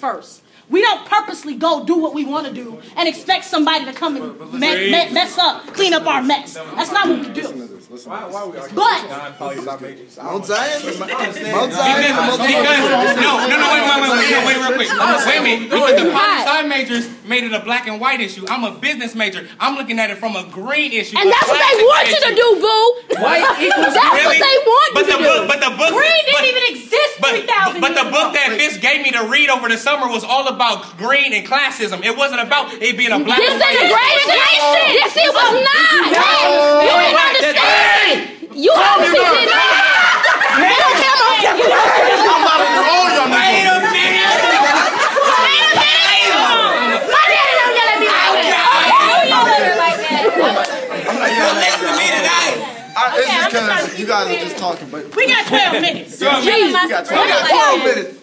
first. We don't purposely go do what we want to do and expect somebody to come and mess up, clean up our mess. That's not what we do. But no, wait a minute. Because the poli-sci majors made it a black and white issue. I'm a business major. I'm looking at it from a green issue. And that's what they want you to do, boo. White equals that's what they want you to do. But the book, green didn't even exist 3,000 years ago. But the book that Fisk gave me to read over the summer was all about green and classism. It wasn't about it being a black and white issue. Yes, it was not. You didn't understand. You obviously did not. I'm about to roll your nigga. Wait a minute. My daddy don't yell at me like that. Don't yell at her like that. I'm not yelling at me today. It's just because you guys are just talking, but we got 12 minutes. We got 12 minutes.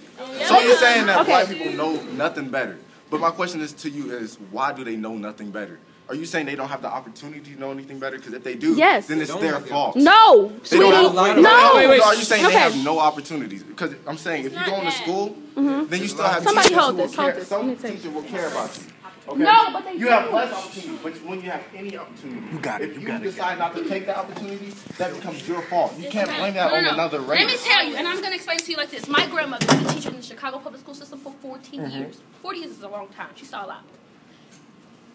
So you're saying that white people know nothing better. But my question is to you is, why do they know nothing better? Are you saying they don't have the opportunity to know anything better? Because if they do, then it's their fault. No, sweetie. No. Are you saying they have no opportunities? Because I'm saying if you go into school, then you still have teachers who will care. Some teachers will care about you. Okay? No, but you have less opportunity. But when you have any opportunity, if you decide not to take that opportunity, that becomes your fault. You can't blame that on another race. Let me tell you, and I'm going to explain to you like this. My grandmother was a teacher in the Chicago public school system for 14 years. 40 years is a long time. She saw a lot.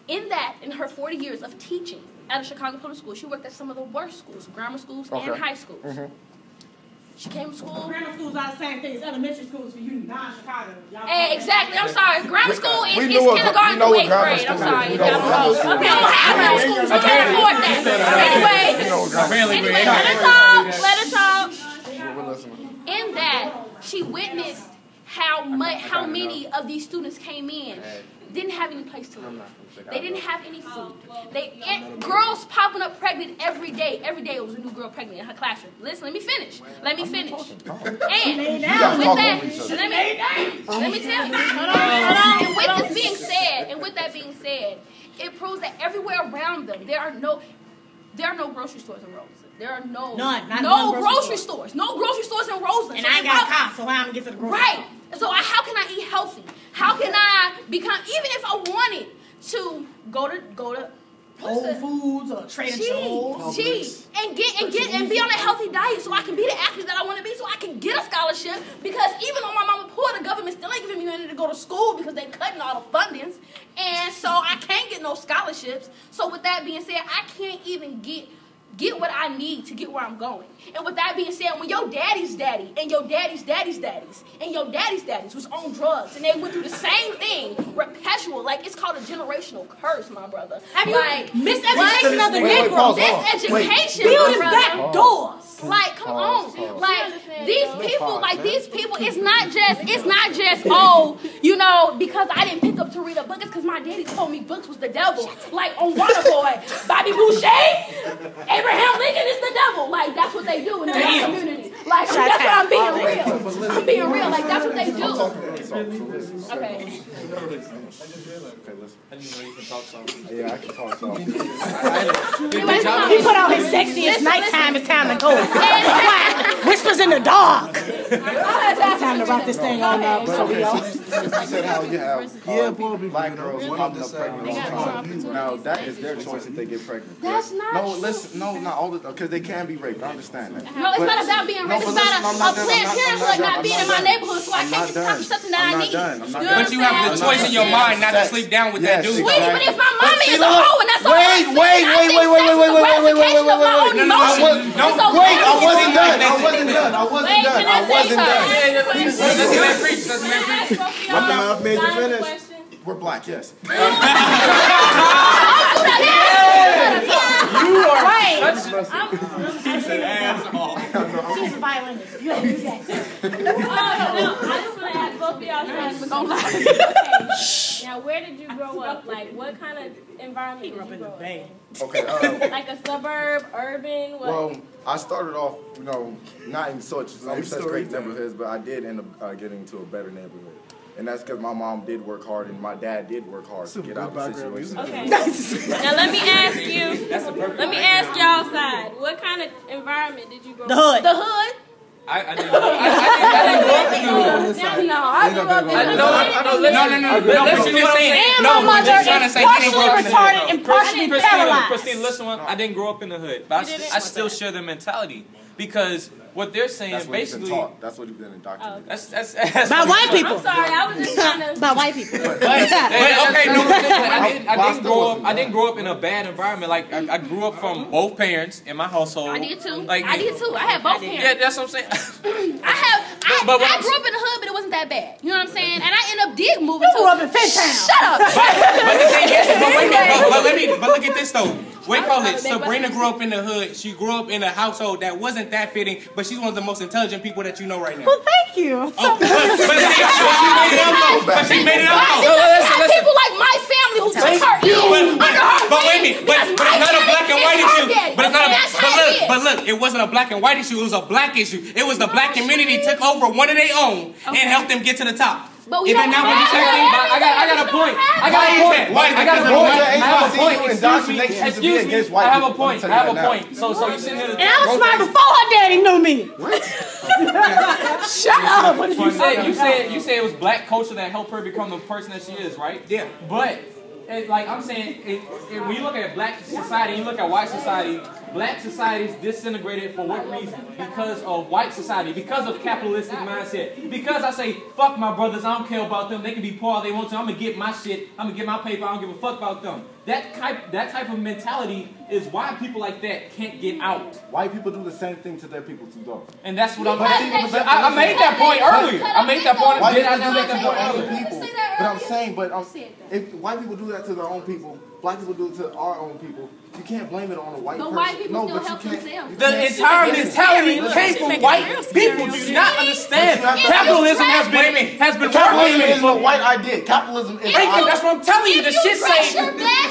In her 40 years of teaching at a Chicago public school, she worked at some of the worst schools, grammar schools and high schools. She came to school. Grammar schools are the same thing as elementary schools for you non-Chicago. Exactly. I'm sorry. Grammar school is kindergarten to 8th grade. I'm sorry. Y'all don't know. We don't have grammar schools. We can't afford that. Anyway, let her talk. In that, she witnessed how many of these students came in, didn't have any place to live. They didn't have any food. Girls popping up pregnant every day. Every day it was a new girl pregnant in her classroom. Listen, let me finish. And let me tell you. And with that being said, it proves that everywhere around them there are no grocery stores in Roseland. There are no grocery stores. No grocery stores in Roseland. And I ain't got a car, so how am I gonna get to the grocery store? Right. So how can I eat healthy? How can I become, even if I wanted to go to Whole Foods or Trader Joe's, and be on a healthy diet so I can be the athlete that I want to be, so I can get a scholarship, because even though my mama poor, the government still ain't giving me money to go to school because they cutting all the fundings, and so I can't get no scholarships. So with that being said, I can't even get what I need to get where I'm going. And with that being said, when your daddy's daddy and your daddy's daddy's daddies and your daddy's daddies was on drugs and they went through the same thing, perpetual, like it's called a generational curse, my brother. Have you miseducation of the Negro? Miseducation, building back doors. Like, come on. Like these people, it's not just, oh, you know, because I didn't pick up to read a book, it's because my daddy told me books was the devil. Like on Waterboy, Bobby Boucher, Abraham Lincoln is the devil. Like that's what they do in the black community. Like that's what I'm being real. I'm being real. Like that's what they do. Okay. I didn't know you can talk something. Yeah, I can talk something. He put on his sexiest nighttime. It's time to go. Whispers in the dark. It's time to wrap this thing on up. So we all. You said how you have black girls popping up pregnant all the time. Now that is their choice if they get pregnant. That's not not all the time, because they can be raped. I understand that. No, it's not about being raped. It's about a Planned Parenthood not being in my neighborhood, so I can't just contraception that I need. But you have the choice in your mind not to sleep down with that dude. Sweet, but if my mommy is a hoe and that's all Wait, I wasn't done. Let the mouth major finish. We're black, yes. You are right. She's an asshole. She's a violinist. You have to do that. I just want to ask both of y'all something. Now, where did you grow up? Like, what kind of environment did you grow up in? Okay. Like a suburb, urban? What? Well, I started off, not in such great neighborhoods, but I did end up getting into a better neighborhood. And that's because my mom did work hard and my dad did work hard to get out of the situation. Okay. Now let me ask y'all side. What kind of environment did you grow up in? The hood. I didn't grow up in the hood. No, I grew up in the hood. And my mother is partially retarded and partially paralyzed. Christine, listen, I didn't grow up in the hood, but I still share their mentality because what they're saying basically. That's what you've been indoctrinated. That's by white people. I'm sorry, I was just trying to. By white people. I didn't grow up in a bad environment. Like I grew up from both parents in my household. I did too. Like, I did too. I had both parents. Yeah, that's what I'm saying. I grew up in the hood, but it wasn't that bad. You know what I'm saying? And I ended up moving. You grew up in Fishtown. Shut up. But look at this though. Wait, call it. Sabrina grew up in the hood. She grew up in a household that wasn't that fitting, but she's one of the most intelligent people that you know right now. Well, thank you. But she made it up though. People like my family who took her in under her But wait a minute. But it's not a black and white issue. But look, it wasn't a black and white issue. It was a black issue. It was the black community took over one of their own and helped them get to the top. But we Is that don't not what you're saying? I got a point. Why is that? I have a point. Excuse me. I have a point. So you sitting there. And I was smart before her daddy knew me. What? Shut up. What did you say? You said it was black culture that helped her become the person that she is, right? Yeah. But like I'm saying, when you look at black society, you look at white society. Black society is disintegrated for what reason? Because of white society, because of capitalistic mindset. Because I say, fuck my brothers, I don't care about them. They can be poor all they want to. I'm going to get my shit. I'm going to get my paper. I don't give a fuck about them. That type of mentality is why people like that can't get out. White people do the same thing to their people too, though. And that's what I made that point earlier. I made that point. White Did I people not do make that that to point their own earlier? people. But I'm saying, if white people do that to their own people, black people do it to our own people. You can't blame it on a white person. But white people still but help you can't. themselves. The entire mentality came from white people. Do not understand. Capitalism has been Capitalism working. isn't a white idea. Capitalism is. That's what I'm telling you. The shit say.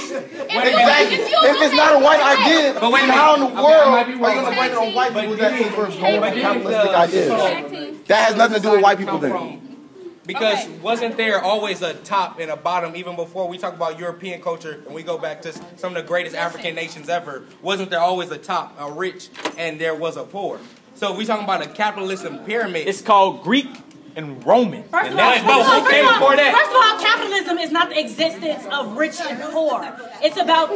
Exactly. If it's not a white idea, then how in the world are you going to blame it on white people that first capitalistic ideas? That has nothing to do with white people then. Because wasn't there always a top and a bottom, even before we talk about European culture and we go back to some of the greatest African nations ever? Wasn't there always a top, a rich, and there was a poor? So we talking about a capitalism pyramid. It's called Greek and Roman. First of all, capitalism is not the existence of rich and poor. It's about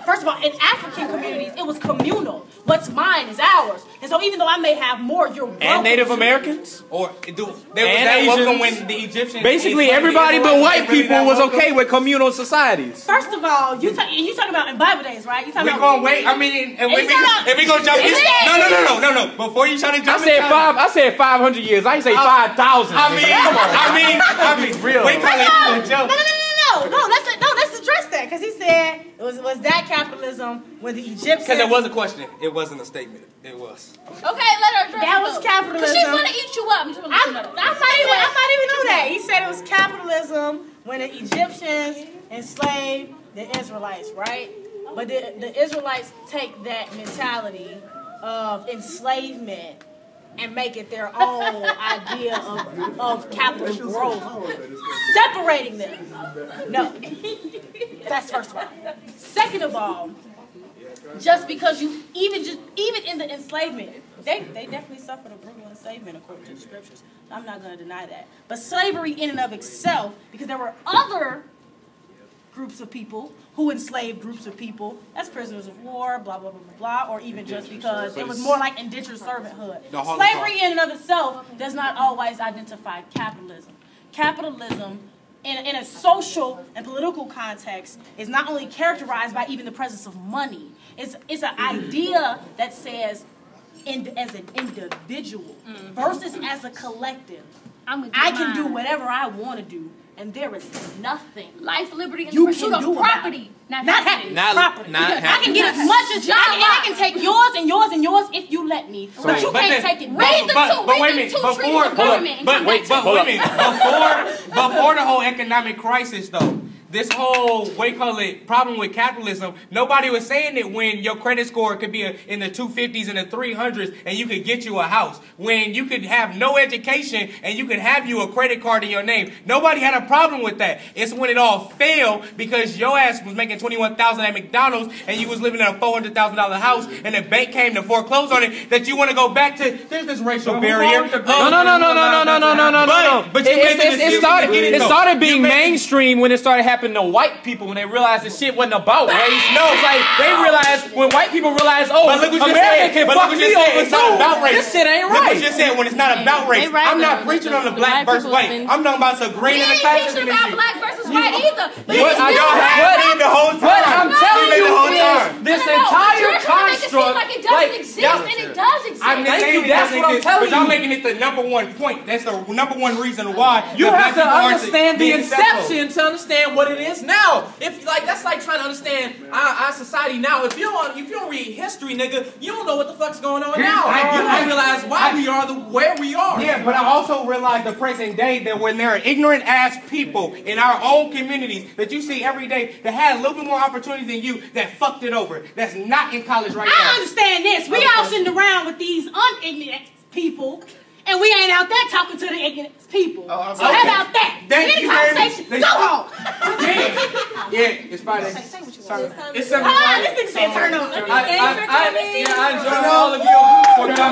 first of all, in African communities, it was communal. What's mine is ours. And so even though I may have more, you're welcome. And Native Americans? Or there was that welcome when the Egyptians... Basically, everybody but white people was okay with communal societies. First of all, you talking about in Bible days, right? You talking We're going to wait. I mean, if we going to jump in... No. Before you try to jump in... I said 500 years. I didn't say 5,000. I mean, real. Wait till you jump. No, let's address that. Because he said, was that capitalism when the Egyptians... Because it was a question. It wasn't a statement. It was. Okay, let her address that was capitalism. Because she's going to eat you up. I might even know that. He said it was capitalism when the Egyptians enslaved the Israelites, right? But the Israelites take that mentality of enslavement and make it their own idea of capital growth, separating them. No, that's first of all. Second of all, just because you even in the enslavement, they definitely suffered a brutal enslavement according to the scriptures. I'm not going to deny that. But slavery in and of itself, because there were other groups of people who enslaved groups of people as prisoners of war, blah, blah, blah, blah, blah, or even just because it was more like indentured servanthood. Slavery in and of itself does not always identify capitalism. Capitalism, in a social and political context, is not only characterized by even the presence of money. It's an idea that says, as an individual versus as a collective, I can do whatever I want to do. And there is nothing. Life, liberty, and the pursuit of property. Not property. I can get as much as I can take yours and yours and yours if you let me. But you can't take it. Raise the two. But wait a minute. Before the whole economic crisis, though, this whole, problem with capitalism, nobody was saying that when your credit score could be in the 250s and the 300s and you could get you a house. When you could have no education and you could have you a credit card in your name. Nobody had a problem with that. It's when it all failed because your ass was making $21,000 at McDonald's and you was living in a $400,000 house and the bank came to foreclose on it that you want to go back to. There's this racial barrier. No. But it started being mainstream when it started happening to white people when they realized this shit wasn't about race. No, it's like they realized when white people realized, America can fuck me over too. This shit ain't right. Look what you said when it's not about race. I'm not preaching on the black versus white. I'm talking about the grain in the class. We ain't preaching about black versus white either. What the whole time? What I'm telling you is this entire construct, like it doesn't exist, and it does exist. I'm saying that's what I'm telling you. But y'all making it the number one point. That's the number one reason why you have to understand the inception to understand what it is now. If that's like trying to understand our society now. If you don't read history, nigga, you don't know what the fuck's going on now. You don't realize why we are where we are. Yeah, but I also realize the present day that when there are ignorant ass people in our own communities that you see every day that had a little bit more opportunity than you that fucked it over. That's not in college right now. I understand this. We all sitting around with these unignorant people. And we ain't out there talking to the ignorant people. So how about that? Thank you very much. Go home. Yeah, it's Friday. It's this nigga said turn on. I enjoy all of you for coming.